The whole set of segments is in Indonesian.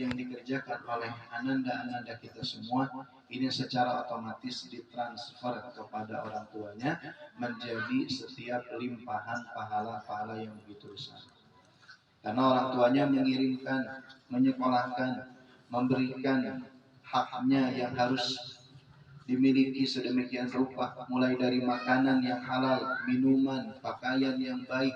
yang dikerjakan oleh ananda-ananda kita semua ini secara otomatis ditransfer kepada orang tuanya menjadi setiap limpahan pahala-pahala yang begitu besar. Karena orang tuanya mengirimkan, menyekolahkan, memberikan haknya yang harus dimiliki sedemikian rupa, mulai dari makanan yang halal, minuman, pakaian yang baik,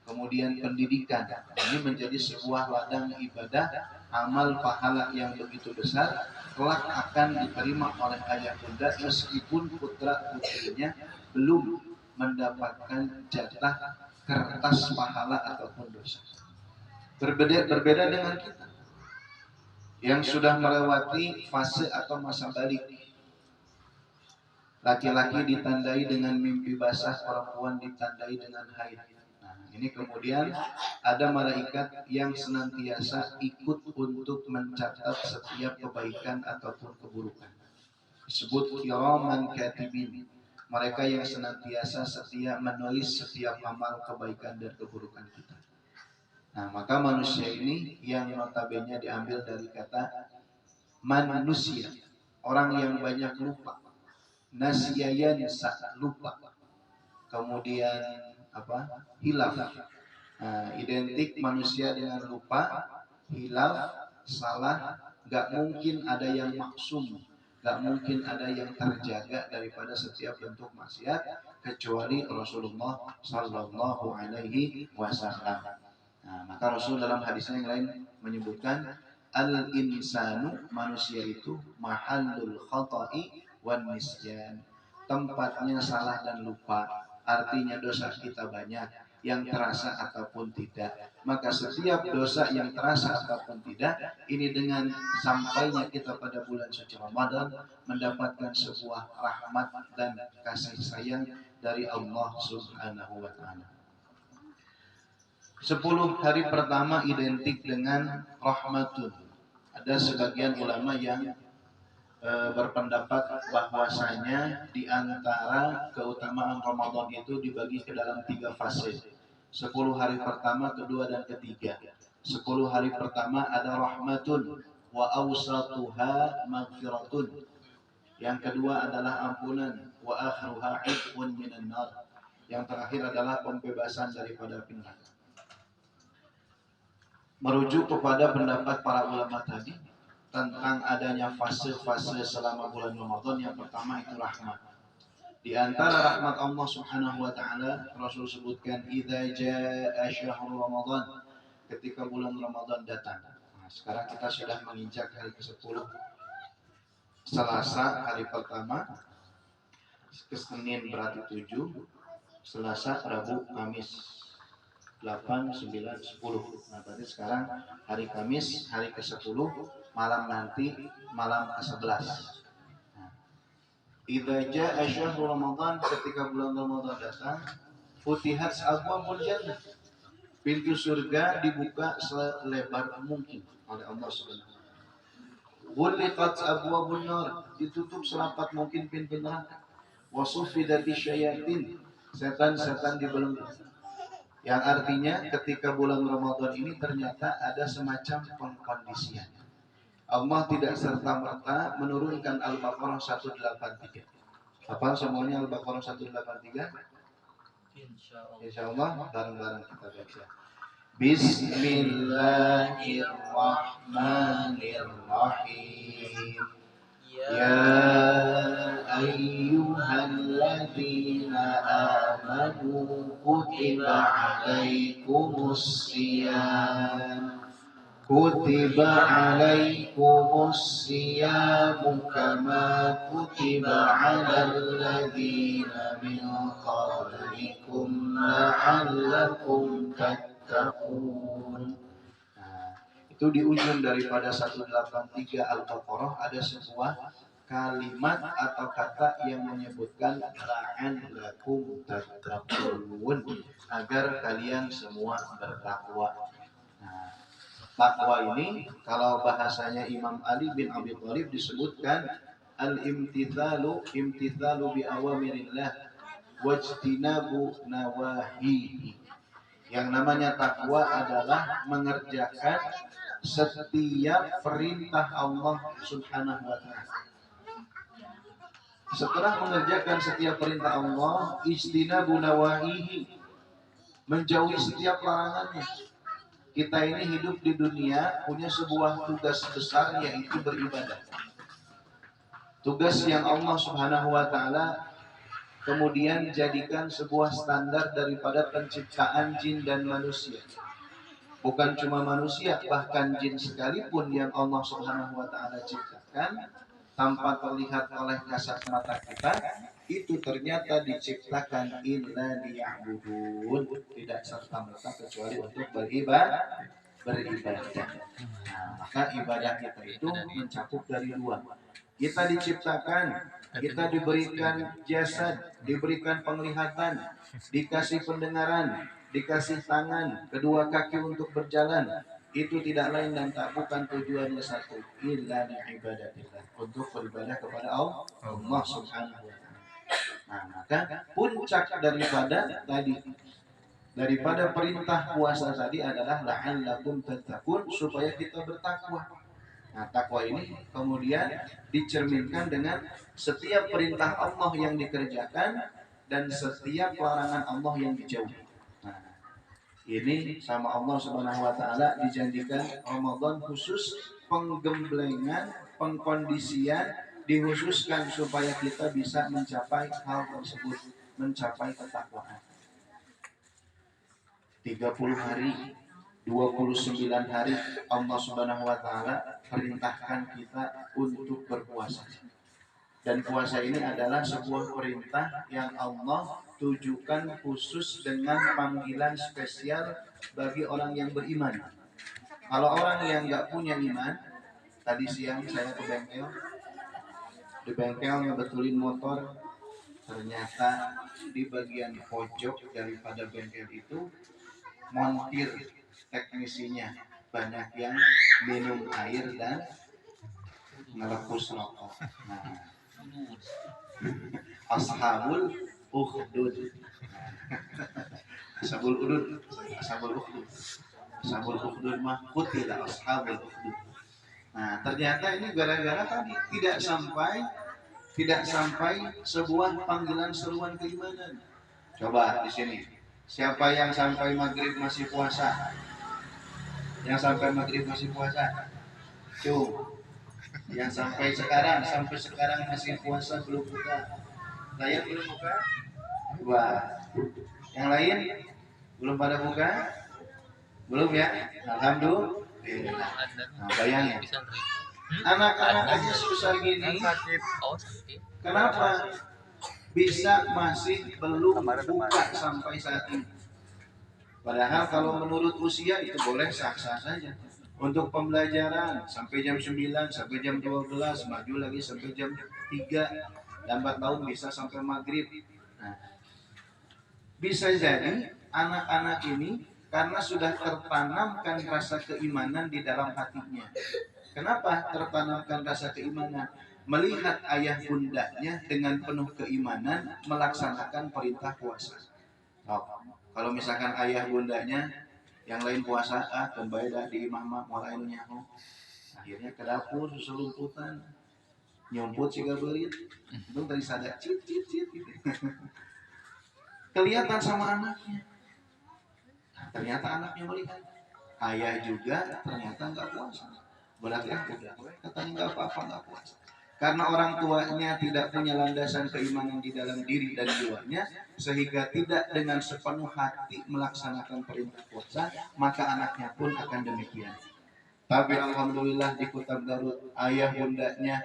kemudian pendidikan. Ini menjadi sebuah ladang ibadah, amal pahala yang begitu besar, kelak akan diterima oleh ayah bunda meskipun putra putrinya belum mendapatkan jatah kertas pahala ataupun dosa. Berbeda dengan kita yang sudah melewati fase atau masa balik. Laki-laki ditandai dengan mimpi basah, perempuan ditandai dengan haid. Nah, ini kemudian ada malaikat yang senantiasa ikut untuk mencatat setiap kebaikan ataupun keburukan. Disebut kiraman katibin. Mereka yang senantiasa setia menulis setiap amal kebaikan dan keburukan kita. Nah, maka manusia ini yang notabene diambil dari kata manusia, orang yang banyak lupa. Nasyayan lupa, kemudian hilaf. Nah, identik manusia dengan lupa, hilaf, salah. Gak mungkin ada yang maksum, gak mungkin ada yang terjaga daripada setiap bentuk maksiat kecuali Rasulullah Sallallahu Alaihi Wasallam. Nah, maka Rasul dalam hadisnya yang lain menyebutkan al-insanu, manusia itu mahallul khata'i wan nisyan, tempatnya salah dan lupa, artinya dosa kita banyak yang terasa ataupun tidak. Maka setiap dosa yang terasa ataupun tidak, ini dengan sampainya kita pada bulan suci Ramadan mendapatkan sebuah rahmat dan kasih sayang dari Allah Subhanahu wa taala. 10 hari pertama identik dengan rahmatun. Ada sebagian ulama yang berpendapat bahwasanya di antara keutamaan Ramadan itu dibagi ke dalam 3 fase. 10 hari pertama, kedua dan ketiga. 10 hari pertama ada rahmatun wa awsatuha maghfiratun. Yang kedua adalah ampunan wa akhiruha itqun minan nar. Yang terakhir adalah pembebasan daripada api neraka. Merujuk kepada pendapat para ulama tadi tentang adanya fase-fase selama bulan Ramadan, yang pertama itu rahmat. Di antara rahmat Allah Subhanahu wa taala, Rasul sebutkan idza jaa syahrul Ramadan, ketika bulan Ramadan datang. Nah, sekarang kita sudah menginjak hari ke-10. Selasa hari pertama, ke Senin berarti 7, Selasa, Rabu, Kamis 8, 9, 10. Nah, berarti sekarang hari Kamis, hari ke-10, malam nanti malam ke-11. Idza jaa syahrul Ramadan, ketika bulan Ramadan datang, futihat abwaabul jannah. Pintu surga dibuka selebar mungkin oleh Allah Subhanahu wa taala. Ghuliqat abwaabun nar, ditutup serapat mungkin pintu neraka. Wa suffidati syayatin, setan-setan dibelenggu. Yang artinya ketika bulan Ramadan ini ternyata ada semacam pengkondisian. Allah tidak serta-merta menurunkan Al-Baqarah 183. Hafal semuanya Al-Baqarah 183? Insyaallah bareng-bareng kita baca. Bismillahirrahmanirrahim. Ya ayyuhalladzina amanu kutiba alaikumus shiyam. Kutiba alaikumus siyamu kama kutiba alal ladzina min qablikum la'allakum tattaqun. Nah, itu di ujung daripada 183 Al-Baqarah ada sebuah kalimat atau kata yang menyebutkan la'allakum tattaqun, agar kalian semua bertakwa. Nah, takwa ini kalau bahasanya Imam Ali bin Abi Thalib disebutkan al-imtithalu bi awamirillah wajtinabu nawahihi. Yang namanya takwa adalah mengerjakan setiap perintah Allah Subhanahu wa taala. Setelah mengerjakan setiap perintah Allah, istinabu nawahihi, menjauhi setiap larangannya. Kita ini hidup di dunia punya sebuah tugas besar, yaitu beribadah. Tugas yang Allah Subhanahu wa taala kemudian jadikan sebuah standar daripada penciptaan jin dan manusia. Bukan cuma manusia, bahkan jin sekalipun yang Allah Subhanahu wa taala ciptakan tanpa terlihat oleh kasat mata kita, itu ternyata diciptakan illa liya'budun, tidak serta-merta kecuali untuk beribadah. Nah, maka ibadah kita itu mencakup dari dua. Kita diciptakan, kita diberikan jasad, diberikan penglihatan, dikasih pendengaran, dikasih tangan, kedua kaki untuk berjalan. Itu tidak lain dan tak bukan tujuannya satu, illa ibadatillah, untuk beribadah kepada Allah Subhanahu wa taala. Nah, maka puncak daripada perintah puasa tadi adalah la'allakum tattaqun, supaya kita bertakwa. Nah, takwa ini kemudian dicerminkan dengan setiap perintah Allah yang dikerjakan dan setiap larangan Allah yang dijauhi. Nah, ini sama Allah Subhanahu wa taala dijanjikan Ramadan khusus penggemblengan, pengkondisian dikhususkan supaya kita bisa mencapai hal tersebut, mencapai ketakwaan. 30 hari, 29 hari Allah Subhanahu wa taala perintahkan kita untuk berpuasa. Dan puasa ini adalah sebuah perintah yang Allah tujukan khusus dengan panggilan spesial bagi orang yang beriman. Kalau orang yang nggak punya iman, tadi siang saya ke bengkel, di bengkel ngebetulin motor, ternyata di bagian pojok daripada bengkel itu montir teknisinya banyak yang minum air dan ngelepus rokok. Nah, ashabul ukhdud, ashabul udud, ashabul ukhdud mah kutilah ashabul ukhdud. Nah, ternyata ini gara-gara tadi tidak sampai sebuah panggilan seruan keimanan. Coba di sini, siapa yang sampai maghrib masih puasa? Yang sampai maghrib masih puasa? Tuh. Yang sampai sekarang masih puasa belum buka. Saya belum buka. Wah. Yang lain belum pada buka? Belum ya? Alhamdulillah. Nah, bayangin. Anak-anak aja susah gini. Kenapa bisa masih belum buka sampai saat ini? Padahal kalau menurut usia itu boleh sah-sah saja. Untuk pembelajaran sampai jam 9, sampai jam 12, maju lagi sampai jam 3, lambat tahun bisa sampai maghrib. Nah, bisa jadi anak-anak ini karena sudah tertanamkan rasa keimanan di dalam hatinya. Kenapa tertanamkan rasa keimanan? Melihat ayah bundanya dengan penuh keimanan melaksanakan perintah puasa. Oh, kalau misalkan ayah bundanya yang lain puasa, kembali dah di imam mulai nyaho. Akhirnya ke dapur susulumputan, nyomput siga belit, itu tadi sadar cit gitu. Kelihatan sama anaknya. Nah, ternyata anaknya melihat ayah juga ternyata nggak puasa. Berarti udah, katanya nggak apa-apa nggak puasa. Karena orang tuanya tidak punya landasan keimanan di dalam diri dan jiwanya, sehingga tidak dengan sepenuh hati melaksanakan perintah puasa, maka anaknya pun akan demikian. Tapi alhamdulillah di Kota Garut, ayah bundanya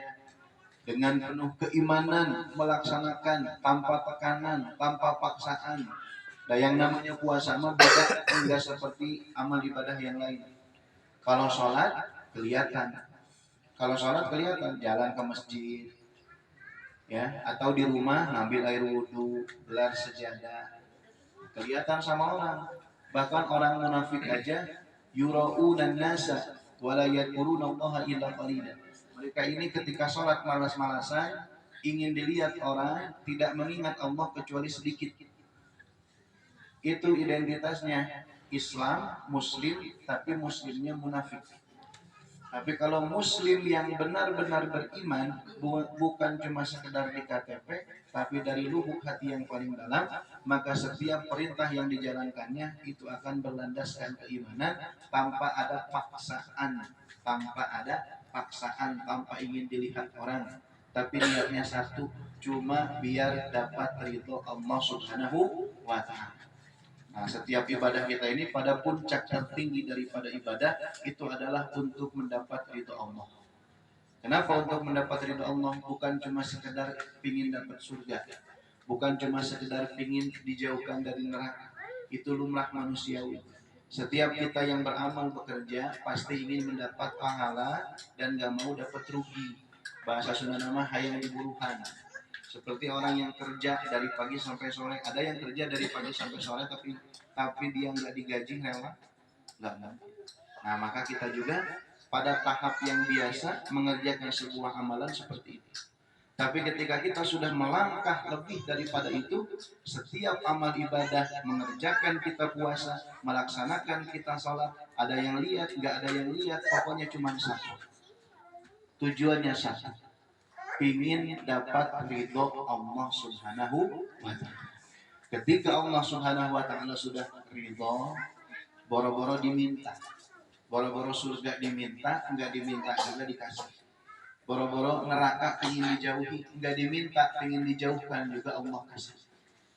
dengan penuh keimanan melaksanakan tanpa tekanan, tanpa paksaan. Dan yang namanya puasa mah beda, enggak seperti amal ibadah yang lain. Kalau sholat kelihatan. Kalau sholat kelihatan jalan ke masjid, ya, atau di rumah ngambil air wudhu, gelar sejadah, kelihatan sama orang. Bahkan orang munafik aja, yura'unan nasa, wala yadkurunallaha illa qalila. Mereka ini ketika sholat malas-malasan, ingin dilihat orang, tidak mengingat Allah kecuali sedikit. Itu identitasnya Islam, Muslim, tapi Muslimnya munafik. Tapi kalau muslim yang benar-benar beriman, bukan cuma sekedar di KTP, tapi dari lubuk hati yang paling dalam, maka setiap perintah yang dijalankannya itu akan berlandaskan keimanan tanpa ada paksaan, tanpa ingin dilihat orang. Tapi niatnya satu, cuma biar dapat ridho Allah Subhanahu wa Ta'ala. Nah, setiap ibadah kita ini pada puncak tertinggi daripada ibadah itu adalah untuk mendapat ridho Allah. Kenapa untuk mendapat ridho Allah? Bukan cuma sekedar pingin dapat surga, bukan cuma sekedar pingin dijauhkan dari neraka. Itu lumrah manusiawi. Setiap kita yang beramal bekerja pasti ingin mendapat pahala dan gak mau dapat rugi. Bahasa Sunda nama hayang diburuhan. Seperti orang yang kerja dari pagi sampai sore, ada yang kerja dari pagi sampai sore tapi dia nggak digaji rela, nggak mungkin. Nah maka kita juga pada tahap yang biasa mengerjakan sebuah amalan seperti itu. Tapi ketika kita sudah melangkah lebih daripada itu, setiap amal ibadah, mengerjakan kita puasa, melaksanakan kita sholat, ada yang lihat, nggak ada yang lihat, pokoknya cuma satu. Tujuannya satu, ingin dapat ridho Allah Subhanahu wa Ta'ala. Ketika Allah Subhanahu wa Ta'ala sudah ridho, boro-boro diminta, boro-boro surga diminta, enggak diminta juga dikasih. Boro-boro neraka ingin dijauhi, enggak diminta, ingin dijauhkan juga Allah kasih.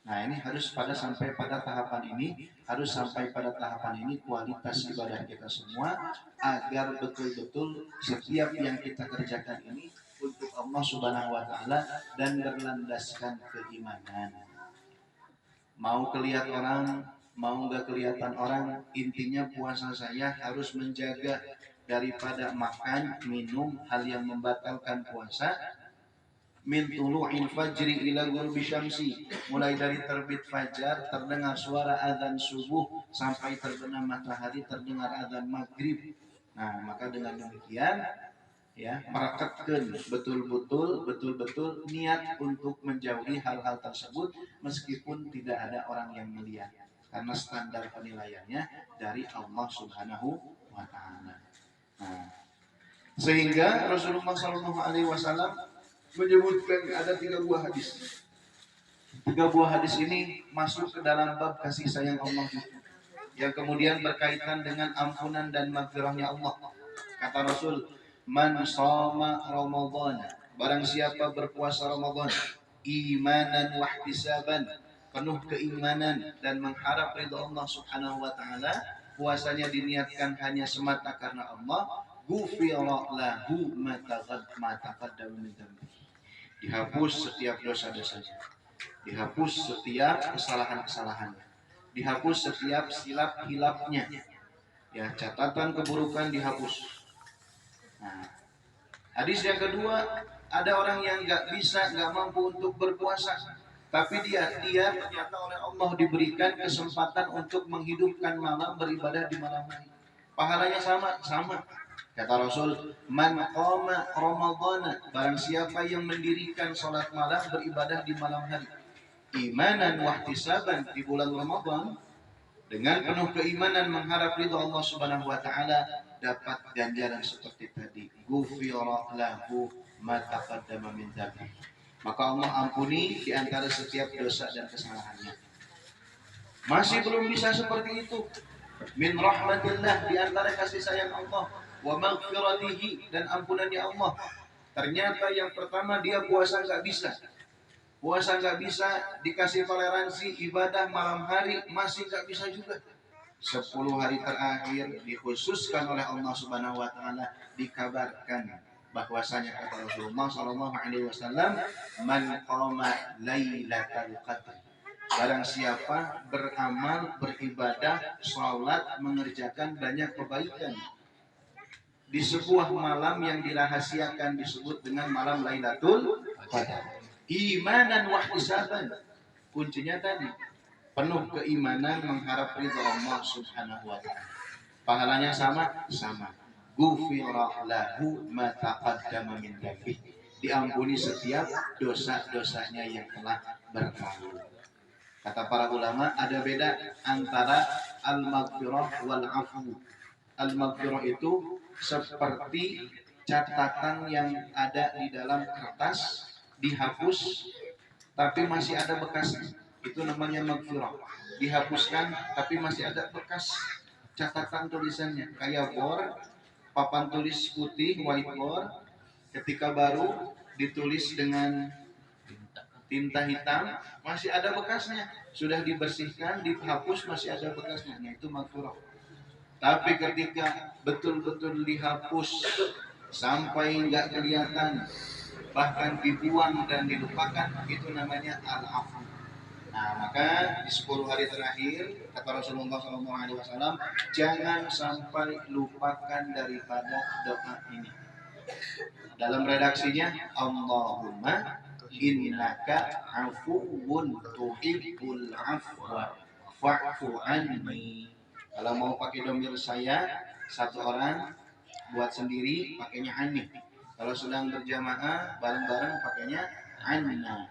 Nah ini harus sampai pada tahapan ini, kualitas ibadah kita semua agar betul-betul setiap yang kita kerjakan ini untuk Allah Subhanahu wa Ta'ala dan berlandaskan keimanan. Mau kelihatan orang, mau nggak kelihatan orang, intinya puasa saya harus menjaga daripada makan, minum, hal yang membatalkan puasa. Min tulu'il fajri ila ghurbi syamsi, mulai dari terbit fajar terdengar suara azan subuh sampai terbenam matahari terdengar azan maghrib. Nah maka dengan demikian ya merekatkan betul-betul niat untuk menjauhi hal-hal tersebut meskipun tidak ada orang yang melihat, karena standar penilaiannya dari Allah Subhanahu wa Ta'ala. Nah, sehingga Rasulullah SAW menyebutkan ada 3 buah hadis. 3 buah hadis ini masuk ke dalam bab kasih sayang Allah yang kemudian berkaitan dengan ampunan dan maghfirahnya Allah. Kata Rasul, man shoma Ramadan, barang siapa berpuasa Ramadan imanan wa ihtisaban, penuh keimanan dan mengharap ridha Allah Subhanahu wa Ta'ala, puasanya diniatkan hanya semata karena Allah, ghufira lahu ma taqaddama min dhanbi, dihapus setiap dosa-dosanya, dihapus setiap kesalahan-kesalahannya, dihapus setiap silap-hilapnya, ya catatan keburukan dihapus. Nah, hadis yang kedua, ada orang yang nggak mampu untuk berpuasa, tapi dia ternyata oleh Allah diberikan kesempatan untuk menghidupkan malam, beribadah di malam hari. Pahalanya sama. Kata Rasul, man qama Ramadhana, barang siapa yang mendirikan salat malam, beribadah di malam hari, imanan wa ihtisaban, di bulan Ramadan, dengan penuh keimanan mengharap ridha Allah Subhanahu wa Ta'ala, dapat ganjaran seperti tadi, ghufira lahu ma taqaddama min dhanbi, maka Allah ampuni di antara setiap dosa dan kesalahannya. Masih belum bisa seperti itu, min rahmatillah, di antara kasih sayang Allah, wa maghfiratihi, dan ampunannya Allah. Ternyata yang pertama dia puasa nggak bisa, dikasih toleransi ibadah malam hari masih nggak bisa juga. 10 hari terakhir dikhususkan oleh Allah Subhanahu wa Ta'ala, dikabarkan bahwasanya kata Rasulullah sallallahu alaihi wasallam, man qama lailatul qadr, barang siapa beramal, beribadah, sholat, mengerjakan banyak kebaikan di sebuah malam yang dirahasiakan disebut dengan malam Lailatul Qadar, imanan wa ihtisaban, kuncinya tadi penuh keimanan mengharap ridha Allah Subhanahu wa Ta'ala. Pahalanya sama. Ghufira lahu ma taqaddama min dhanbi, diampuni setiap dosa-dosanya yang telah berlalu. Kata para ulama, ada beda antara al-maghfirah wal afu. Al-maghfirah itu seperti catatan yang ada di dalam kertas dihapus tapi masih ada bekasnya. Itu namanya maghfirah. Dihapuskan tapi masih ada bekas catatan tulisannya. Kayak board, papan tulis putih, whiteboard, ketika baru ditulis dengan tinta hitam, masih ada bekasnya. Sudah dibersihkan, dihapus, masih ada bekasnya. Nah, itu maghfirah. Tapi ketika betul-betul dihapus sampai nggak kelihatan, bahkan dibuang dan dilupakan, itu namanya al-afu. Nah, maka di 10 hari terakhir kata Rasulullah SAW, jangan sampai lupakan daripada doa ini. Dalam redaksinya, Allahumma innaka afuwun tuhibbul afwa fa'fu anni. Kalau mau pakai domir saya, satu orang buat sendiri pakainya anni. Kalau sedang berjamaah bareng-bareng pakainya anna.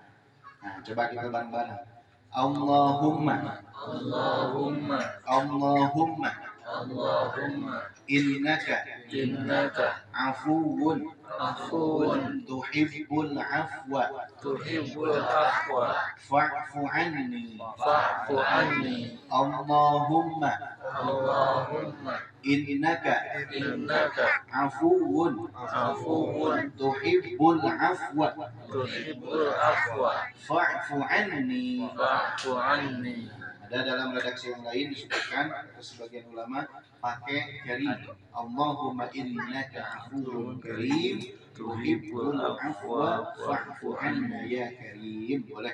Nah, coba kita bareng-bareng. Allahumma Allahumma Allahumma Allahumma innaka innaka afuwun afuwun tuhibbul afwa tuhibbul afwa fa'fu anni. fa'fu anni. Allahumma Allahumma innaka innaka afuwun afuwun tuhibbul afwa tuhibbul afwa fa'fu anni. fa'fu anni. Ada dalam redaksi yang lain disebutkan kata sebagian ulama pakai karim. Allahumma innaka afuwun karim tuhibbul afwa fa'fu anna ya karim. Boleh.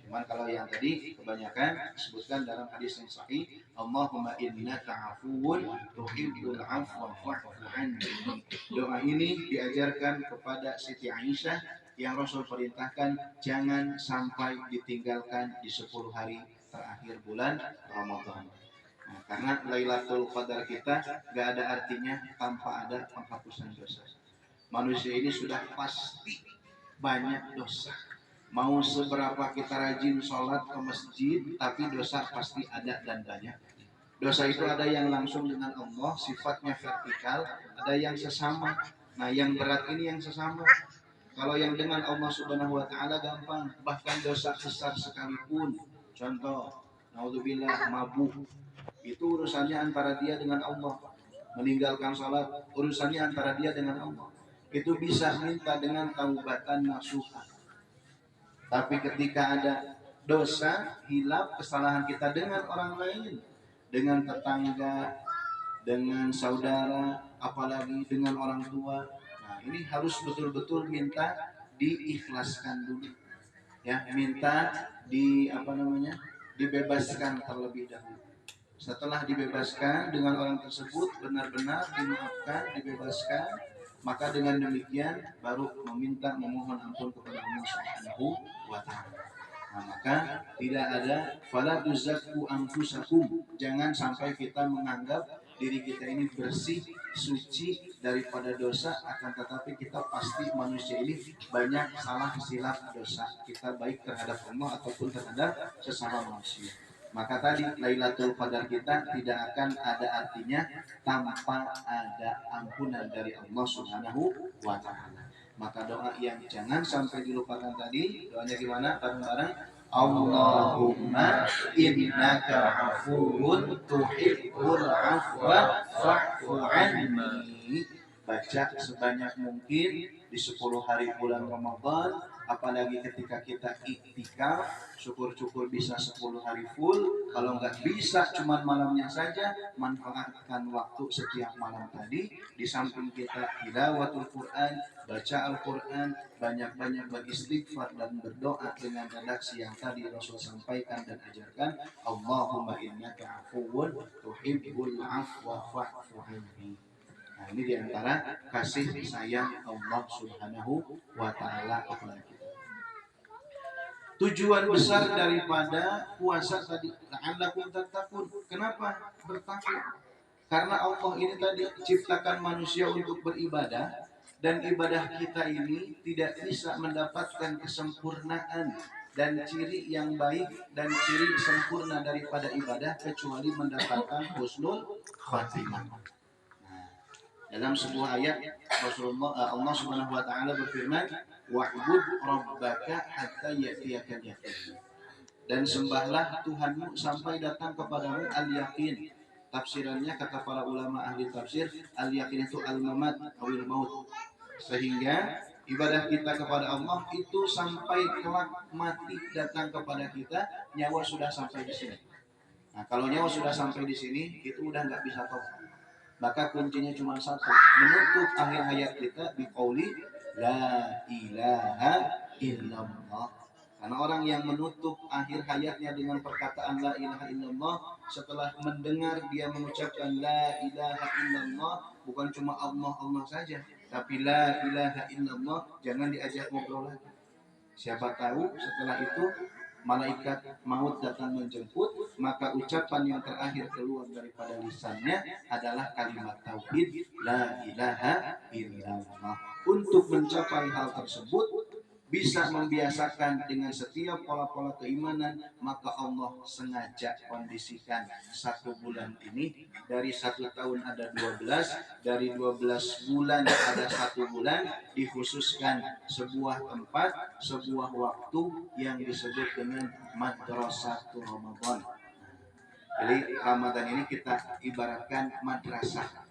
Cuman kalau yang tadi kebanyakan disebutkan dalam hadis yang sahih, Allahumma innaka afuwun tuhibbul afwa fa'fu anni. Doa ini diajarkan kepada Siti Aisyah yang Rasul perintahkan jangan sampai ditinggalkan di 10 hari terakhir bulan Ramadan. Nah, karena Lailatul Qadar kita gak ada artinya tanpa ada penghapusan dosa. Manusia ini sudah pasti banyak dosa. Mau seberapa kita rajin sholat ke masjid, tapi dosa pasti ada dan banyak. Dosa itu ada yang langsung dengan Allah, sifatnya vertikal, ada yang sesama. Nah, yang berat ini yang sesama. Kalau yang dengan Allah Subhanahu wa taala gampang, bahkan dosa besar sekalipun. Contoh, naudzubillah mabuk. Itu urusannya antara dia dengan Allah. Meninggalkan salat, urusannya antara dia dengan Allah. Itu bisa minta dengan taubatan nasuha. Tapi ketika ada dosa, hilaf, kesalahan kita dengan orang lain, dengan tetangga, dengan saudara, apalagi dengan orang tua, nah ini harus betul-betul minta diikhlaskan dulu, ya, minta dibebaskan terlebih dahulu. Setelah dibebaskan dengan orang tersebut benar-benar dimaafkan, dibebaskan, maka dengan demikian baru memohon ampun kepada Allah Subhanahu wa taala. Nah, maka tidak ada fala tuzakku anfusakum, jangan sampai kita menganggap diri kita ini bersih, suci daripada dosa, akan tetapi kita pasti manusia ini banyak salah silap dosa kita, baik terhadap Allah ataupun terhadap sesama manusia. Maka tadi Lailatul Qadar kita tidak akan ada artinya tanpa ada ampunan dari Allah Subhanahu wa taala. Maka doa yang jangan sampai dilupakan tadi, doanya gimana? Bareng-bareng. Allahumma innaka afuwun tuhibbul afwa fa'fu anni. Baca sebanyak mungkin di 10 hari bulan Ramadan, apalagi ketika kita iktikaf, syukur-syukur bisa 10 hari full. Kalau nggak bisa cuma malamnya saja, manfaatkan waktu setiap malam tadi. Di samping kita tilawatul Quran, baca Al-Quran, banyak-banyak beristighfar dan berdoa dengan redaksi yang tadi Rasul sampaikan dan ajarkan. Allahumma innaka afuwun tuhibbul afwa fa'fu anni. Nah, ini diantara kasih sayang Allah Subhanahu wa taala kepada kita. Tujuan besar daripada puasa tadi, la'allakum tattaqun. Kenapa bertakwa? Karena Allah ini tadi ciptakan manusia untuk beribadah, dan ibadah kita ini tidak bisa mendapatkan kesempurnaan dan ciri yang baik dan ciri sempurna daripada ibadah kecuali mendapatkan husnul khatimah. Dalam sebuah ayat Allah Subhanahu wa taala berfirman, "Wa'bud rabbaka hatta ya'tiyakal yaqin." Dan sembahlah Tuhanmu sampai datang kepadamu al-yaqin. Tafsirannya kata para ulama ahli tafsir, al-yaqin itu al-mamat awil maut. Sehingga ibadah kita kepada Allah itu sampai kelak mati datang kepada kita, nyawa sudah sampai di sini. Nah, kalau nyawa sudah sampai di sini, itu udah nggak bisa tobat. Maka kuncinya cuma satu, menutup akhir hayat kita biqauli la ilaha illallah. Karena orang yang menutup akhir hayatnya dengan perkataan la ilaha illallah, setelah mendengar dia mengucapkan la ilaha illallah, bukan cuma Allah Allah saja, tapi la ilaha illallah, jangan diajak ngobrol lagi. Siapa tahu setelah itu malaikat maut datang menjemput, maka ucapan yang terakhir keluar daripada lisannya adalah kalimat tauhid la ilaha illallah. Untuk mencapai hal tersebut bisa membiasakan dengan setiap pola-pola keimanan, maka Allah sengaja kondisikan 1 bulan ini, dari 1 tahun ada 12, dari 12 bulan ada 1 bulan, dikhususkan sebuah tempat, sebuah waktu yang disebut dengan Madrasatul Ramadan. Jadi Ramadan ini kita ibaratkan madrasah.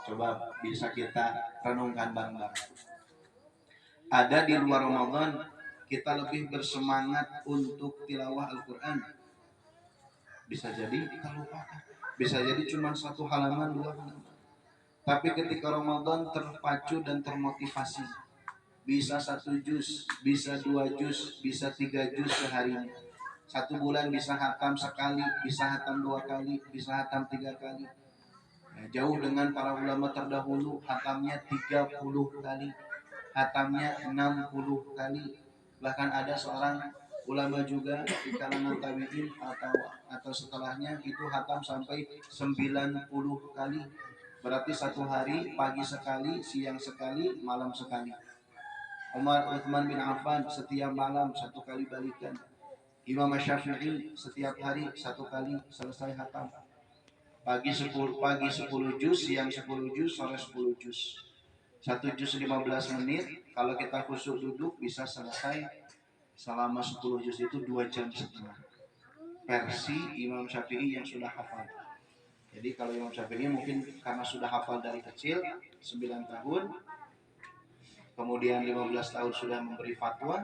Coba bisa kita renungkan bareng-bareng. Ada di luar Ramadan kita lebih bersemangat untuk tilawah Al-Quran. Bisa jadi kita lupakan. Bisa jadi cuma 1 halaman, 2 halaman. Tapi ketika Ramadan terpacu dan termotivasi, bisa 1 juz, bisa 2 juz, bisa 3 juz seharinya. 1 bulan bisa hatam sekali, bisa hatam 2 kali, bisa hatam 3 kali. Nah, jauh dengan para ulama terdahulu, hatamnya 30 kali, hatamnya 60 kali. Bahkan ada seorang ulama juga di kalangan tabi'in atau setelahnya itu hatam sampai 90 kali. Berarti 1 hari pagi sekali, siang sekali, malam sekali. Umar Uthman bin Affan setiap malam 1 kali balikan. Imam Syafi'i setiap hari 1 kali selesai hatam. Pagi 10 juz, siang 10 juz, sore 10 juz. 1 juz 15 menit. Kalau kita khusyuk duduk bisa selesai selama 10 juz itu 2 jam setengah. Versi Imam Syafi'i yang sudah hafal. Jadi kalau Imam Syafi'i mungkin karena sudah hafal dari kecil 9 tahun, kemudian 15 tahun sudah memberi fatwa.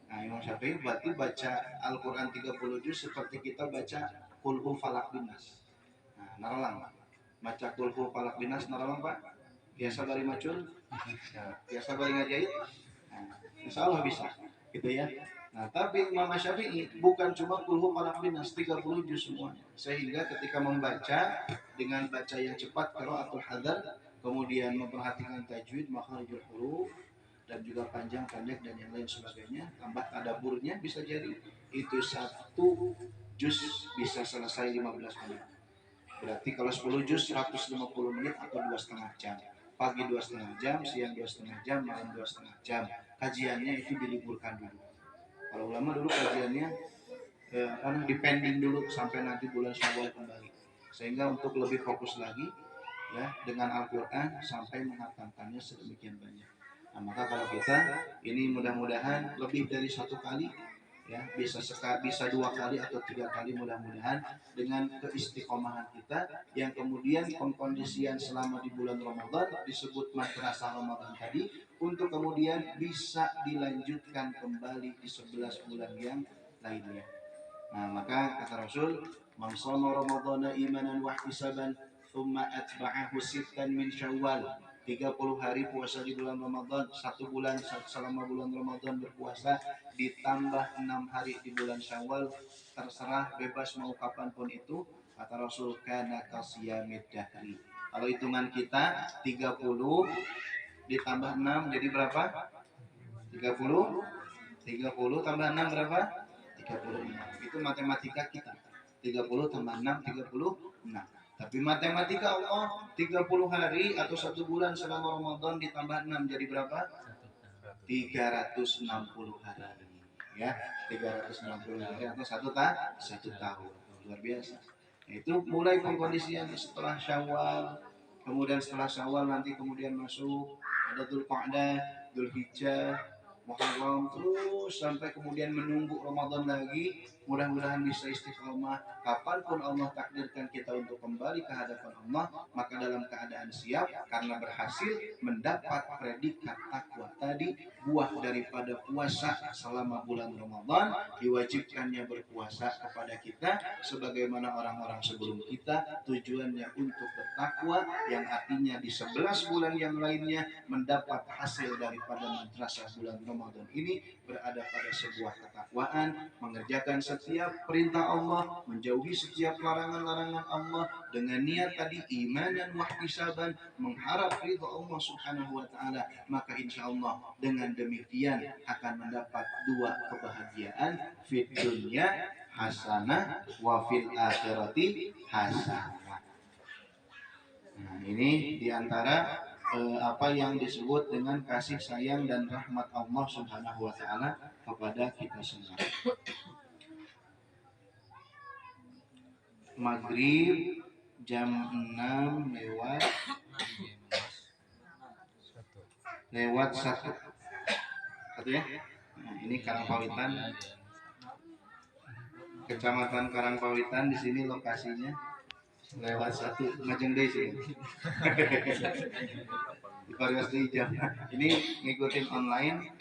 Nah, Imam Syafi'i berarti baca Al-Quran 30 juz seperti kita baca Qul Falaq Binas. Nah, naralang. Baca Qul Falaq Binas naralang Pak. Biasa bari macul, biasa bari ngajait. Nah, insya Allah bisa, gitu ya. Nah, tapi Imam Syafi'i bukan cuma Qul Falaq Binas 30 juz semuanya. Sehingga ketika membaca dengan baca yang cepat, qiraatul hadar, kemudian memperhatikan tajwid, makharijul huruf, dan juga panjang, pendek, dan yang lain sebagainya, tambah tadaburnya, bisa jadi itu 1 juz bisa selesai 15 menit. Berarti kalau 10 juz 150 menit atau 2,5 jam. Pagi 2,5 jam, siang 2,5 jam, malam 2,5 jam. Kajiannya itu diliburkan dulu. Kalau ulama dulu kajiannya dipending dulu sampai nanti bulan Syawal kembali. Sehingga untuk lebih fokus lagi ya dengan Al-Quran sampai menghatamkannya sedemikian banyak. Nah, maka kalau kita ini mudah-mudahan lebih dari 1 kali ya, bisa 2 kali atau 3 kali, mudah-mudahan dengan keistiqomahan kita yang kemudian pengkondisian selama di bulan Ramadan disebut madrasah Ramadan tadi, untuk kemudian bisa dilanjutkan kembali di 11 bulan yang lainnya. Nah, maka kata Rasul, man shoma ramadhana imanan wa ihtisaban thumma atba'ahu sittan min Syawal. 30 hari puasa di bulan Ramadan, 1 bulan selama bulan Ramadan berpuasa, ditambah 6 hari di bulan Syawal, terserah bebas mau kapanpun itu, kata Rasul, kana kasiyamid dahri. Kalau hitungan kita 30 ditambah 6 jadi berapa? 30 tambah 6 berapa? 36. Itu matematika kita. 30 tambah 6, 36. Tapi matematika Allah 30 hari atau 1 bulan selama Ramadan ditambah 6 jadi berapa? 360 hari. Ya, 360 hari atau 1 tahun. Luar biasa. Itu mulai pengkondisian setelah Syawal, kemudian setelah Syawal nanti kemudian masuk ada Dzulqa'dah, Dzulhijjah, Muharram, terus sampai kemudian menunggu Ramadan lagi. Mudah-mudahan bisa istiqomah. Kapanpun Allah takdirkan kita untuk kembali ke hadapan Allah, maka dalam keadaan siap karena berhasil mendapat predikat takwa tadi, buah daripada puasa selama bulan Ramadan, diwajibkannya berpuasa kepada kita sebagaimana orang-orang sebelum kita, tujuannya untuk bertakwa, yang artinya di 11 bulan yang lainnya mendapat hasil daripada madrasah bulan Ramadan ini berada pada sebuah ketakwaan, mengerjakan setiap perintah Allah, menjauhi setiap larangan-larangan Allah dengan niat tadi iman dan wahtisaban, mengharap ridha Allah Subhanahu wa taala, maka insya Allah dengan demikian akan mendapat dua kebahagiaan, fid dunya hasanah wa fil akhirati hasanah. Nah, ini diantara apa yang disebut dengan kasih sayang dan rahmat Allah Subhanahu wa taala kepada kita semua. Maghrib jam 6 lewat 1 ya. Nah, ini Karangpawitan, Kecamatan Karangpawitan. Di sini lokasinya lewat 1 ngajeng deui sih. Di variasi jam. Ini ngikutin online,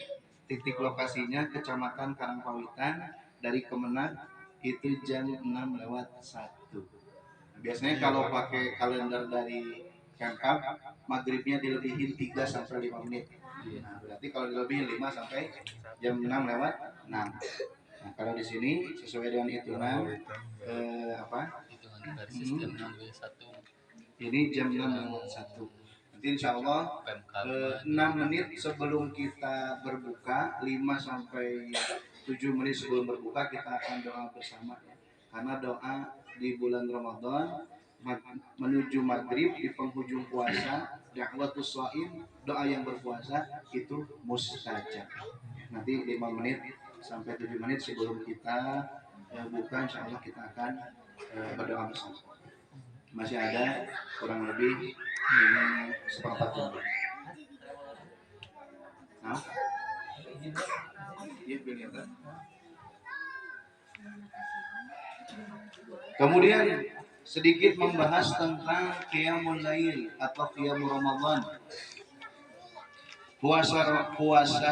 titik lokasinya Kecamatan Karangpawitan, dari Kemenag itu jam 6 lewat 1. Biasanya kalau pakai kalender dari Pemkab, maghribnya dilebihin 3 sampai 5 menit. Nah, berarti kalau dilebihin 5 sampai jam 6 lewat 6. Nah, kalau di sini sesuai dengan hitungan ini jam 6 lewat 1. Nanti insya Allah 6 menit sebelum kita berbuka, 5 sampai 7 menit sebelum berbuka kita akan doa bersama ya. Karena doa di bulan Ramadan menuju maghrib di penghujung puasa, da'watus shaim, doa yang berpuasa itu mustajab. Nanti 5 menit sampai 7 menit sebelum kita buka, insya Allah kita akan berdoa bersama. Masih ada kurang lebih ini seperempat jam. Nah, iya kelihatan. Kemudian sedikit membahas tentang qiyamul lail atau qiyamul Ramadan. Puasa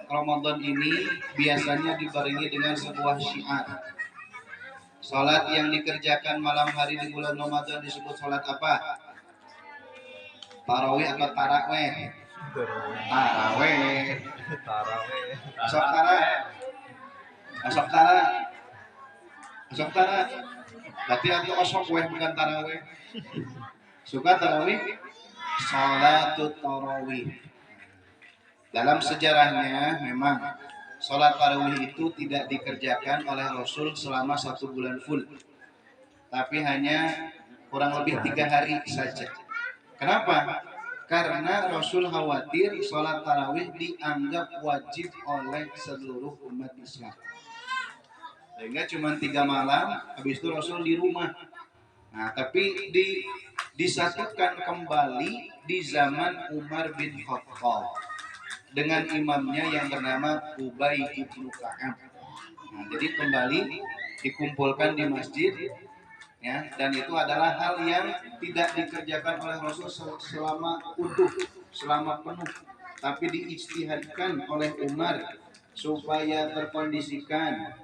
Ramadan ini biasanya dibarengi dengan sebuah syiar. Salat yang dikerjakan malam hari di bulan Ramadan disebut salat apa? Tarawih atau taraweh? Taraweh. Asok tara. Asok tara. Asok tara. Berarti atau asok weh bukan taraweh. Suka tarawih? Salatut tarawih. Dalam sejarahnya memang sholat tarawih itu tidak dikerjakan oleh Rasul selama 1 bulan full, tapi hanya kurang lebih 3 hari saja. Kenapa? Karena Rasul khawatir sholat tarawih dianggap wajib oleh seluruh umat Islam, sehingga cuma 3 malam, habis itu Rasul di rumah. Nah, tapi disatukan kembali di zaman Umar bin Khattab dengan imamnya yang bernama Ubay ibnu Ka'ab. Nah, jadi kembali dikumpulkan di masjid, ya, dan itu adalah hal yang tidak dikerjakan oleh Rasul selama utuh, selama penuh, tapi diijtihadkan oleh Umar supaya terkondisikan,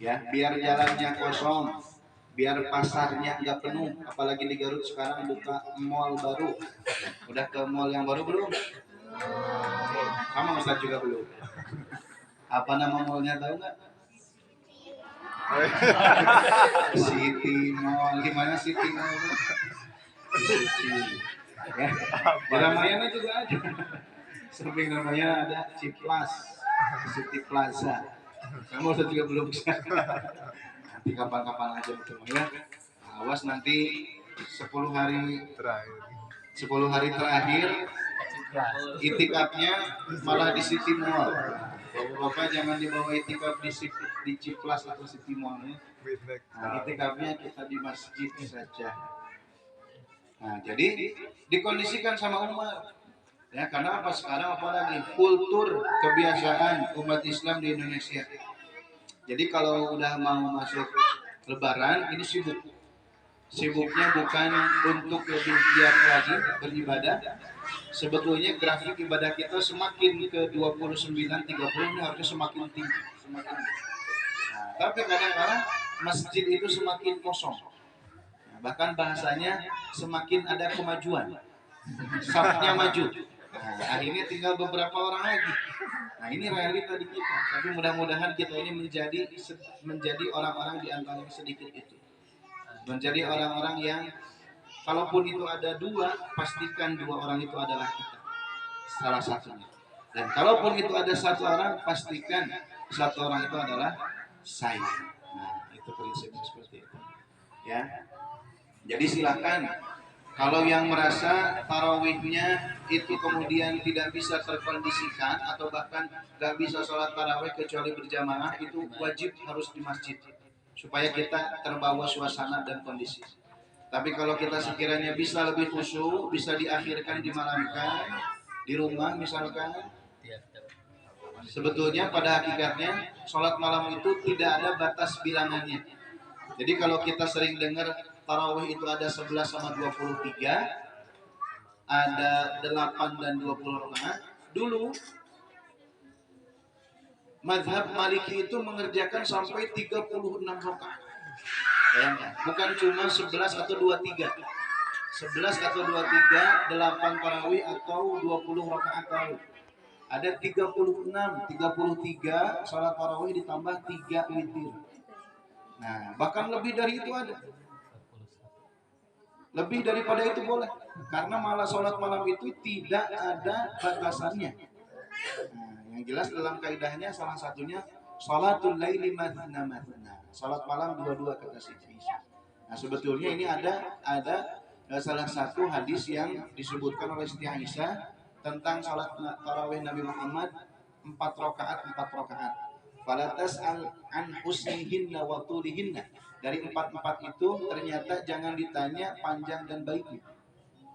ya, biar jalannya kosong, biar pasarnya nggak penuh. Apalagi di Garut sekarang buka mall baru. Udah ke mall yang baru belum? Sama Ustaz juga belum. Apa nama mallnya tahu nggak? City Mall. Gimana City Mall? City. Ya. Di Ramayana juga ada. Samping Ramayana ada Ciplas, City Plaza. Kamu Ustaz juga belum bisa. Nanti kapan-kapan aja betul ya. Awas nanti 10 hari terakhir itikafnya malah di City Mall. Bapak jangan dibawa itikaf di Ciplas atau City Mall ya. Nah, itikafnya kita di masjid saja. Nah, jadi dikondisikan sama Umar. Ya, karena apa sekarang apalagi kultur kebiasaan umat Islam di Indonesia. Jadi kalau udah mau masuk Lebaran ini sibuk. Sibuknya bukan untuk lebih giat lagi beribadah. Sebetulnya grafik ibadah kita semakin ke 29 30 ini harusnya semakin tinggi, semakin tinggi. Nah, tapi kadang-kadang masjid itu semakin kosong. Nah, bahkan bahasanya semakin ada kemajuan. Safnya maju. Nah, akhirnya tinggal beberapa orang lagi. Nah, ini realita di kita. Tapi mudah-mudahan kita ini menjadi orang-orang di antara yang sedikit itu. Menjadi orang-orang yang kalaupun itu ada dua, pastikan dua orang itu adalah kita. Salah satunya. Dan kalaupun itu ada satu orang, pastikan satu orang itu adalah saya. Nah, itu prinsipnya seperti itu. Ya. Jadi silakan kalau yang merasa tarawihnya itu kemudian tidak bisa terkondisikan atau bahkan nggak bisa sholat tarawih kecuali berjamaah, itu wajib harus di masjid supaya kita terbawa suasana dan kondisi. Tapi kalau kita sekiranya bisa lebih khusyuk, bisa diakhirkan dimalamkan di rumah misalkan, sebetulnya pada hakikatnya sholat malam itu tidak ada batas bilangannya. Jadi kalau kita sering dengar tarawih itu ada 11 sama 23, ada 8 dan 20 rakaat. Dulu mazhab Maliki itu mengerjakan sampai 36 rakaat. Bayangkan, bukan cuma 11 atau 23. 11 atau 23, 8 tarawih atau 20 rakaat tarawih. Ada 36, 33 salat tarawih ditambah 3 witir. Nah, bahkan lebih dari itu ada. Lebih daripada itu boleh. Karena malah sholat malam itu tidak ada batasannya. Nah, yang jelas dalam kaidahnya salah satunya sholatul laili matna matna. Sholat malam dua-dua kata Siti Aisyah. Nah, sebetulnya ini ada salah satu hadis yang disebutkan oleh Siti Aisyah tentang sholat tarawih Nabi Muhammad 4 rakaat 4 rakaat. Fala tas'al an husnihinna wa tulihinna. Dari 4 itu ternyata jangan ditanya panjang dan baiknya.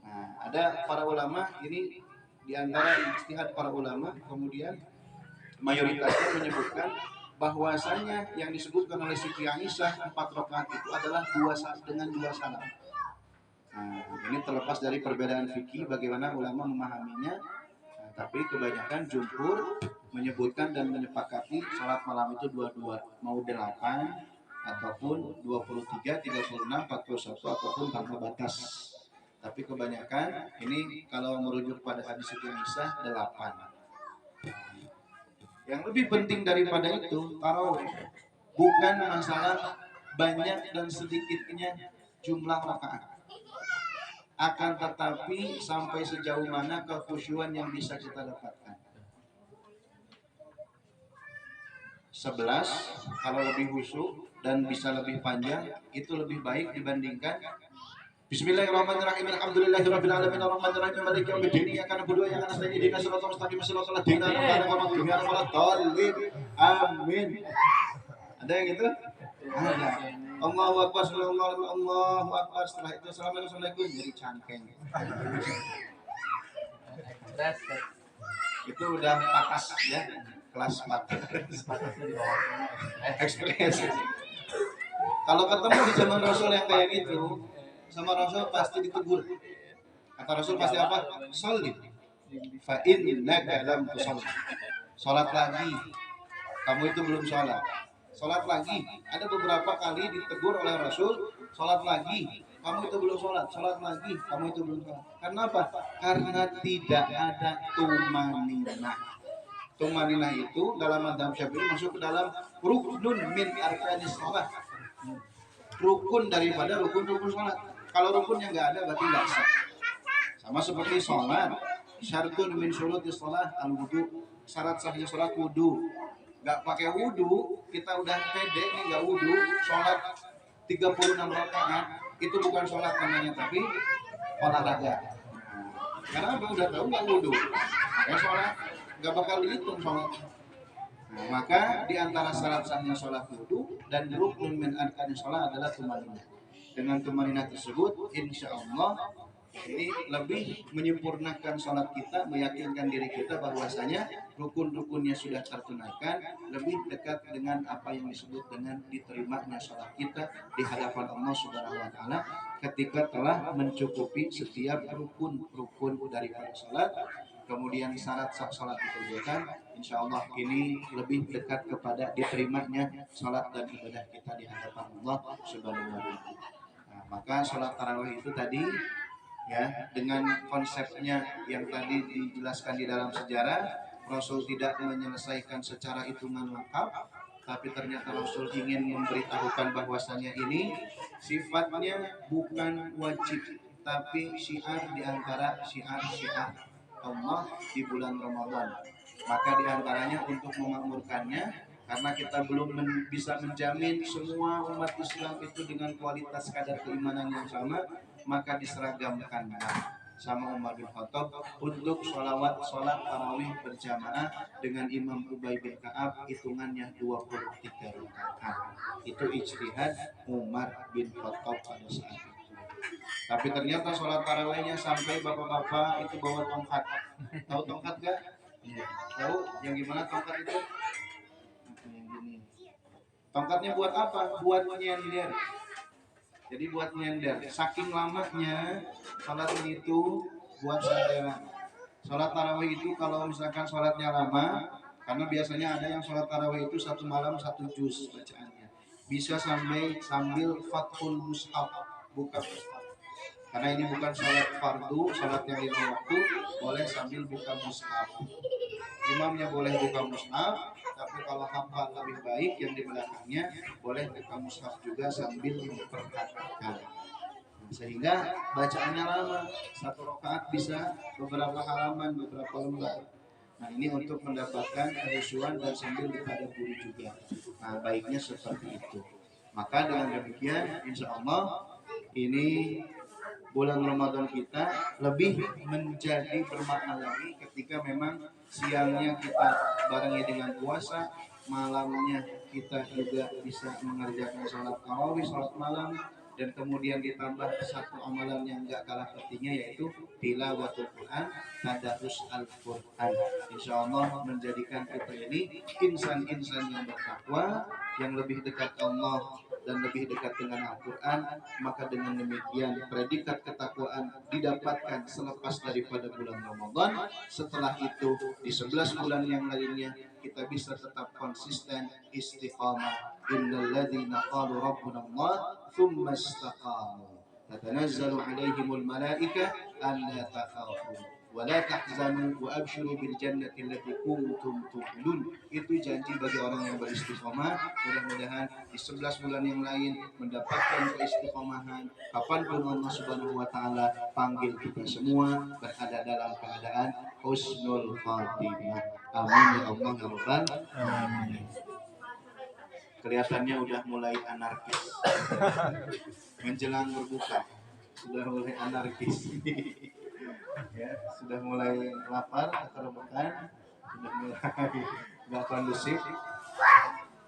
Nah, ada para ulama, ini diantara ijtihad para ulama, kemudian mayoritasnya menyebutkan bahwasanya yang disebutkan oleh Siti Aisyah 4 rakaat itu adalah dengan dua salam. Nah, ini terlepas dari perbedaan fikih bagaimana ulama memahaminya. Nah, tapi kebanyakan jumhur menyebutkan dan menyepakati salat malam itu dua-dua, mau 8 ataupun 23, 36, 41 ataupun tanpa batas. Tapi kebanyakan ini kalau merujuk pada hadis Siti Aisyah 8. Yang lebih penting daripada itu tarawih bukan masalah banyak dan sedikitnya jumlah rakaat. Akan tetapi sampai sejauh mana kekhusyuan yang bisa kita dapatkan. 11 kalau lebih khusyuk dan bisa lebih panjang itu lebih baik dibandingkan Bismillahirrahmanirrahim. Alhamdulillahirabbil alamin arrahmanirrahim maliki yaumiddin iyyaka na'budu wa iyyaka nasta'in ihdinas siratal mustaqim siratal ladzina an'amta 'alaihim ghairil maghdubi 'alaihim. Amin. Ada yang gitu? Ada. Allahu akbar, Allahu akbar. Setelah itu assalamualaikum jadi cangkeng. Itu udah patas ya, kelas 4. Experience. Kalau ketemu di zaman Rasul yang kayak gitu, sama Rasul pasti ditegur. Kata Rasul pasti apa? Sholli fa innaka lam tusalli. Salat lagi. Kamu itu belum salat. Salat lagi. Ada beberapa kali ditegur oleh Rasul, salat lagi. Kamu itu belum salat. Salat lagi. Kamu itu belum salat. Karena apa? Karena tidak ada tumaninah. Tumaninah itu dalam mazhab Syafi'i masuk ke dalam ruknun min arkanis shalah. Rukun daripada rukun-rukun salat. Kalau rukunnya nggak ada berarti nggak sah. Sama seperti salat, syartun min syurutis shalah al-wudu. Syarat sahnya salat wudu. Nggak pakai wudu, kita udah pede nih nggak wudu, salat 36 rakaat itu bukan salat namanya tapi olahraga. Karena udah tahu nggak wudu, ya salat nggak bakal dihitung salat. Nah, maka di antara syarat sahnya salat wudu dan rukun min arkanis shalah adalah tumaninah. Dengan tumaninah tersebut, insya Allah Ini lebih menyempurnakan sholat kita, meyakinkan diri kita bahwasanya rukun-rukunnya sudah tertunaikan, lebih dekat dengan apa yang disebut dengan diterimanya sholat kita di hadapan Allah Subhanahu wa taala ketika telah mencukupi setiap rukun-rukun daripada sholat. Kemudian syarat sah sholat dikerjakan, insya Allah ini lebih dekat kepada diterimanya sholat dan ibadah kita di hadapan Allah Subhanahu wa taala. Nah, maka sholat tarawih itu tadi ya dengan konsepnya yang tadi dijelaskan di dalam sejarah, Rasul tidak menyelesaikan secara hitungan lengkap, tapi ternyata Rasul ingin memberitahukan bahwasanya ini sifatnya bukan wajib, tapi syiar di antara syiar-syiar Allah di bulan Ramadan. Maka di antaranya untuk memakmurkannya, karena kita belum bisa menjamin semua umat Islam itu dengan kualitas kadar keimanan yang sama, maka diseragamkan sama Umar bin Khattab untuk sholat tarawih berjamaah dengan Imam Ubay bin Ka'ab, hitungannya 23 rakaat. Itu ijtihad Umar bin Khattab pada saat itu. Tapi ternyata sholat tarawihnya sampai bapak-bapak itu bawa tongkat. Tahu tongkat gak? Iya. Tahu yang gimana tongkat itu? Yang gini. Tongkatnya buat apa? Buat nyender. Jadi buat nyender. Saking lamanya sholat itu buat senderan. Sholat tarawih itu kalau misalkan sholatnya lama, karena biasanya ada yang sholat tarawih itu satu malam satu juz bacaannya. Bisa sambil fathul mushaf, buka mushaf. Karena ini bukan sholat fardu, sholat yang 5 waktu, boleh sambil buka mushaf. Imamnya boleh buka mushaf, tapi kalau hafal lebih baik yang di belakangnya boleh buka mushaf juga sambil memperhatikan. Sehingga bacaannya lama, satu rakaat bisa beberapa halaman, beberapa lembar. Nah ini untuk mendapatkan kehusuan dan sambil ditadaburi juga. Nah baiknya seperti itu. Maka dengan demikian insya Allah ini bulan Ramadan kita lebih menjadi bermakna lagi ketika memang siangnya kita barengi dengan puasa, malamnya kita juga bisa mengerjakan sholat tarawih, sholat malam, dan kemudian ditambah satu amalan yang gak kalah pentingnya yaitu tilawatul Quran, tadarus Al-Quran. Insya Allah menjadikan kita ini insan-insan yang bertakwa, yang lebih dekat Allah dan lebih dekat dengan Al-Quran. Maka dengan demikian predikat ketakwaan didapatkan selepas daripada bulan Ramadan. Setelah itu di 11 bulan yang lainnya kita bisa tetap konsisten istiqamah. Innal ladzina qalu rabbuna Allah tsumma istaqamu tatanazzalu alaihimul malaikah alla takhafu wa la tahzanu wa abshiru bil jannati allati kuntum tu'minun. Itu janji bagi orang yang beristiqomah. Mudah-mudahan di 11 bulan yang lain mendapatkan keistiqomahan. Kapanpun Allah Subhanahu wa taala panggil kita semua berada dalam keadaan husnul khatimah. Amin ya Allah ya rabbal alamin. Kelihatannya udah mulai anarkis. Menjelang berbuka sudah mulai anarkis. Ya, sudah mulai lapar atau rebutan, sudah mulai nggak kondusif.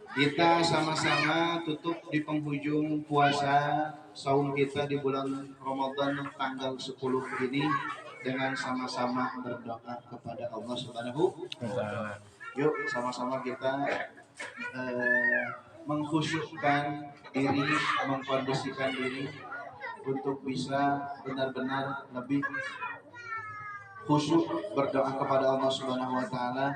Kita sama-sama tutup di penghujung puasa saum kita di bulan Ramadan tanggal 10 ini dengan sama-sama berdoa kepada Allah Subhanahu wa taala. Yuk sama-sama kita mengkhusyukkan diri, mengkondisikan diri untuk bisa benar-benar lebih khusyuk berdoa kepada Allah Subhanahu wa taala.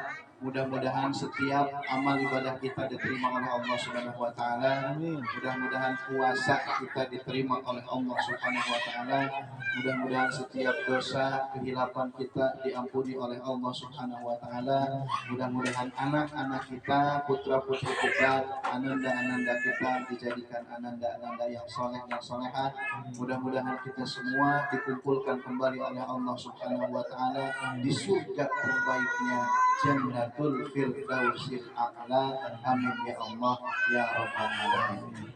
Mudah-mudahan setiap amal ibadah kita diterima oleh Allah Subhanahu wa taala. Mudah-mudahan puasa kita diterima oleh Allah Subhanahu wa taala. Mudah-mudahan setiap dosa kehilapan kita diampuni oleh Allah Subhanahu wa taala. Mudah-mudahan anak-anak kita, putra-putri kita, ananda-ananda kita dijadikan ananda-ananda yang soleh dan solehah. Mudah-mudahan kita semua dikumpulkan kembali oleh Allah Subhanahu wa taala di surga terbaiknya, Jannatul Firdausil A'la. Amin ya Allah ya rabbal alamin.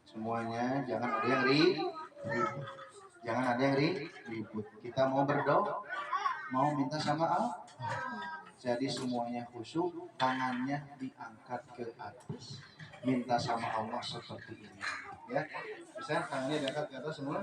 Semuanya jangan ada yang ribut. Jangan ada yang ribut. Kita mau berdoa, mau minta sama Allah. Jadi semuanya khusyuk, tangannya diangkat ke atas. Minta sama Allah seperti ini. Ya, bisa tangannya diangkat ke atas semua.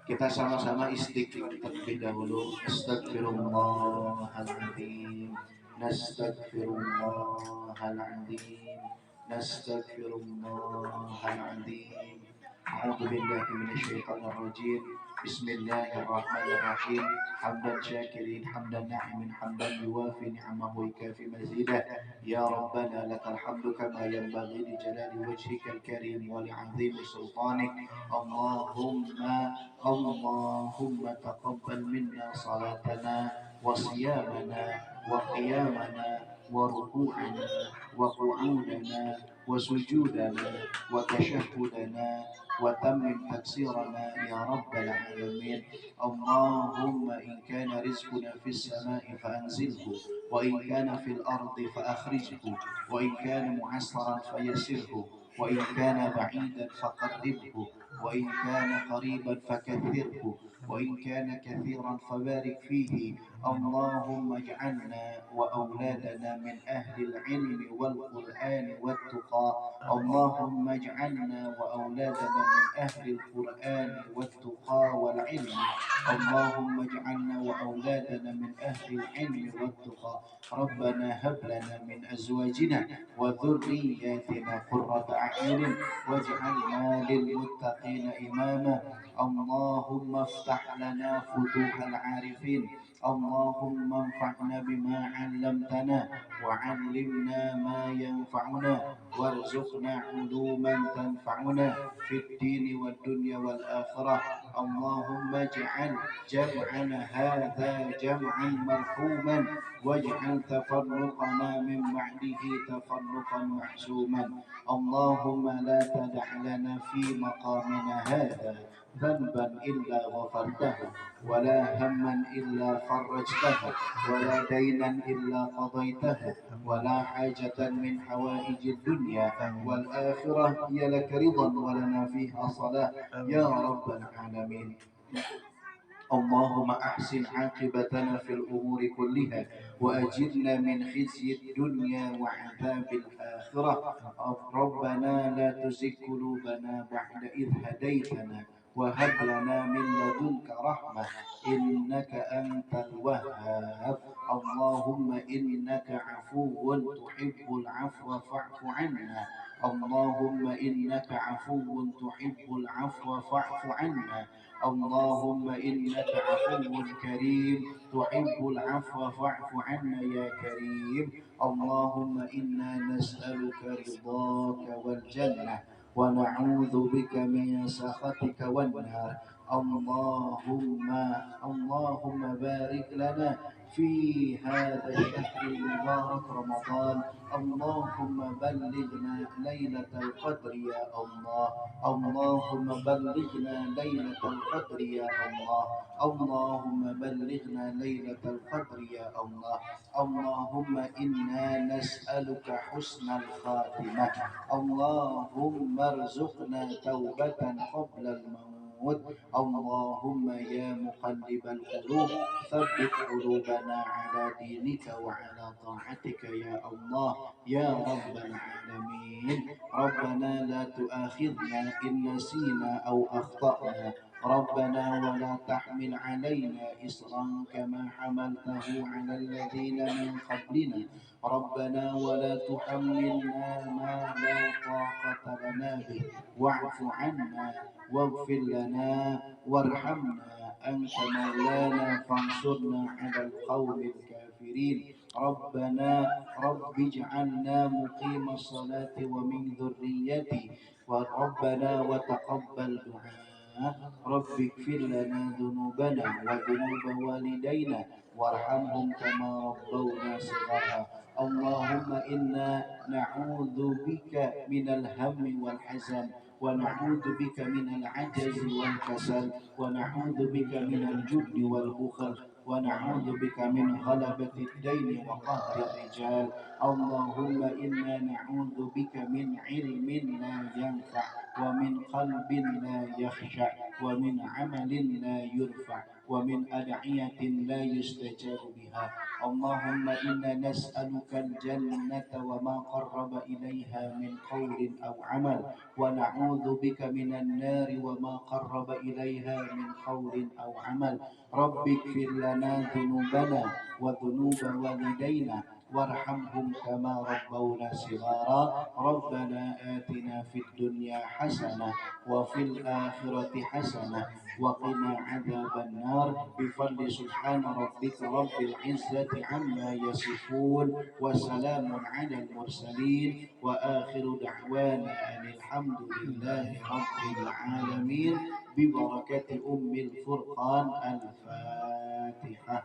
Kita sama-sama istighfar terlebih dahulu. Astagfirullahaladzim. Astagfirullahaladzim. Astagfirullahaladzim. A'udzu billahi minasyaitonir rajim. Bismillahirrahmanirrahim. Hamdan syakirin, hamdan na'imin, hamdan yuwafi ni'amahu wa yukafi mazidah. Ya Rabbana lakal hamdu kama yanbaghi li jalali wajhikal karim wa li'azimi sultanik. اللهم تقبل منا صلاتنا وصيامنا وقيامنا وركوعنا وقعودنا وسجودنا وتشهدنا وتمم تكسيرنا يا رب العالمين. اللهم إن كان رزقنا في السماء فأنزله، وإن كان في الأرض فأخرجه، وإن كان معسرا فيسره، وإن كان بعيدا فقربه، وإن كان قريبا فكثره، وإن كان كثيرا فبارك فيه. اللهم اجعلنا وأولادنا من أهل العلم والقرآن والتقى. اللهم اجعلنا وأولادنا من أهل القرآن والتقى والعلم. اللهم اجعلنا وأولادنا من أهل العلم والتقى. ربنا هب لنا من أزواجنا وذرياتنا قرة أعين واجعلنا للمتقين إماما. اللهم افتح لنا فتوح العارفين. اللهم انفعنا بما علمتنا وعلمنا ما ينفعنا وارزقنا علوما تنفعنا في الدين والدنيا والآخرة. اللهم اجعل جمعنا هذا جمعا مرحوما واجعل تفرقنا من بعده تفرقا معصوما. اللهم لا تدع لنا في مقامنا هذا ذنبا إلا غفرته، ولا هما إلا فرجته، ولا دينا إلا قضيته، ولا حاجة من حوائج الدنيا والآخرة هي لك رضا ولنا فيها صلاة يا رب العالمين. اللهم أحسن عاقبتنا في الأمور كلها وأجرنا من خزي الدنيا وعذاب الآخرة. ربنا لا تزغ قلوبنا بعد إذ هديتنا وهب لنا من لدنك رحمة إنك أنت الوهاب. اللهم إنك عفو تحب العفو فاعف عنا. اللهم إنك عفو تحب العفو فاعف عنا. اللهم إنك عفو كريم تحب العفو فاعف عنا يا كريم. اللهم إنا نسألك رضاك والجنة ونعوذ بك من سخطك والنار. اللهم بارك لنا في هذا الشهر المبارك رمضان. اللهم بلغنا ليلة القدر يا الله. اللهم بلغنا ليلة القدر يا الله. اللهم بلغنا ليلة القدر يا الله. اللهم إنا نسألك حسن الخاتمة. اللهم ارزقنا توبة قبل الموت. اللهم يا مقلب القلوب ثبت قلوبنا على دينك وعلى طاعتك يا الله يا رب العالمين. ربنا لا تؤاخذنا إن نسينا أو أخطأنا. ربنا ولا تحمل علينا إصرا كما حملته على الذين من قبلنا. ربنا ولا تحملنا ما لا طاقة لنا به واعف عنا واغفر لنا وارحمنا. أنت مولانا فانصرنا على القوم الكافرين. ربنا رب اجعلنا مقيم الصلاة ومن ذريتي وربنا وتقبل دعاء. رب اغفر لنا ذنوبنا وذنوب والدينا وارحمهم كما ربونا صغارا. اللهم إنا نعوذ بك من الهم والحزن ونعوذ بك من العجز والكسل ونعوذ بك من الجبن والبخل ونعوذ بك من غلبة الدين وقهر الرجال. اللهم إنا نعوذ بك من علم لا ينفع ومن قلب لا يخشع ومن عمل لا يرفع ومن أدعية لا يستجاب بها. اللهم إنا نسألك الجنة وما قرب إليها من قول أو عمل، ونعوذ بك من النار وما قرب إليها من قول أو عمل. رب اغفر لنا ذنوبنا وذنوب والدينا وارحمهم كما ربونا صغارا. ربنا آتنا في الدنيا حسنة وفي الآخرة حسنة وقنا عذاب النار. بفضل سبحان ربك رب العزة عما يصفون وسلام على المرسلين وآخر دعوانا أن الحمد لله رب العالمين ببركة أم الفرقان. الفاتحة.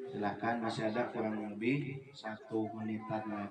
Silakan, masih ada kurang lebih 1 menitan lagi.